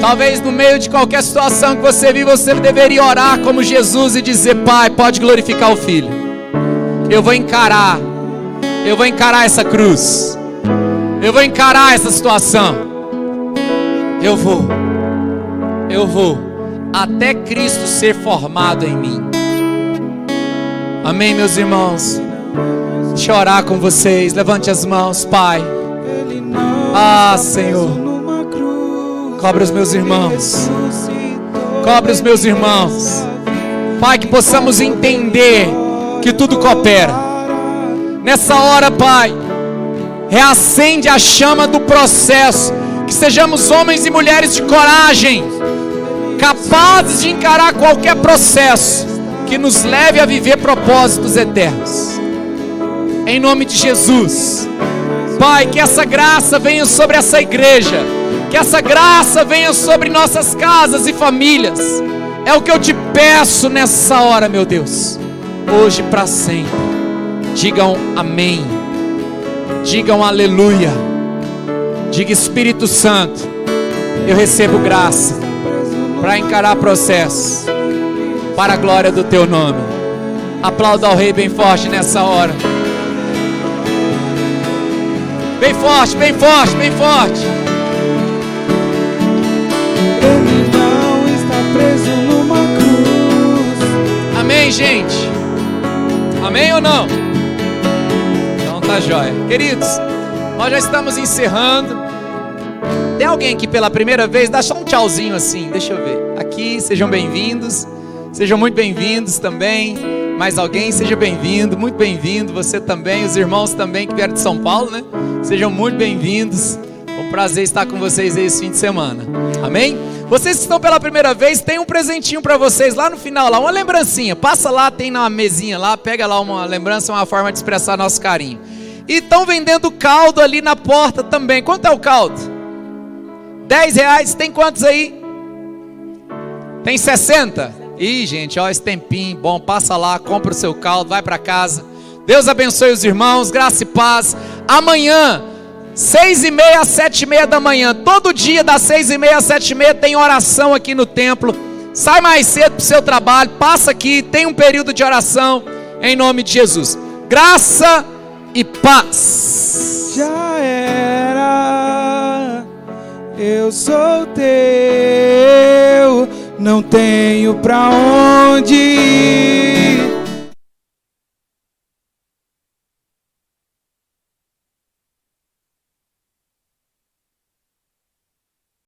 Talvez no meio de qualquer situação que você vive, você deveria orar como Jesus e dizer: Pai, pode glorificar o Filho. Eu vou encarar essa cruz. Eu vou encarar essa situação. Eu vou, até Cristo ser formado em mim. Amém, meus irmãos? Deixa eu orar com vocês. Levante as mãos, Pai. Ah, Senhor, Cobre os meus irmãos. Cobre os meus irmãos. Pai, que possamos entender que tudo coopera. Nessa hora, Pai, reacende a chama do processo. Que sejamos homens e mulheres de coragem, capazes de encarar qualquer processo que nos leve a viver propósitos eternos. Em nome de Jesus. Pai, que essa graça venha sobre essa igreja. Que essa graça venha sobre nossas casas e famílias. É o que eu te peço nessa hora, meu Deus. Hoje e para sempre. Digam amém. Digam aleluia. Diga: Espírito Santo, eu recebo graça para encarar processos para a glória do teu nome. Aplauda ao Rei bem forte nessa hora. Bem forte, bem forte, bem forte. Ele não está preso numa cruz. Amém, gente? Amém ou não? Então tá jóia. Queridos, nós já estamos encerrando. Tem alguém aqui pela primeira vez? Dá só um tchauzinho assim, deixa eu ver. Aqui, sejam bem-vindos. Sejam muito bem-vindos também. Mais alguém? Seja bem-vindo, muito bem-vindo. Você também, os irmãos também que vieram de São Paulo, né? Sejam muito bem-vindos. É um prazer estar com vocês aí esse fim de semana. Amém? Vocês que estão pela primeira vez, tem um presentinho para vocês lá no final, lá, uma lembrancinha. Passa lá, tem na mesinha lá, pega lá uma lembrança, uma forma de expressar nosso carinho. E estão vendendo caldo ali na porta também. Quanto é o caldo? R$10. Tem quantos aí? Tem 60? Ih, gente, ó, esse tempinho bom. Passa lá, compra o seu caldo, vai para casa. Deus abençoe os irmãos, graça e paz. Amanhã 6h30 às 7h30 da manhã, todo dia das 6h30 às 7h30 tem oração aqui no templo. Sai mais cedo para o seu trabalho, passa aqui, tem um período de oração, em nome de Jesus. Graça e paz. Já era, eu sou teu, não tenho pra onde ir.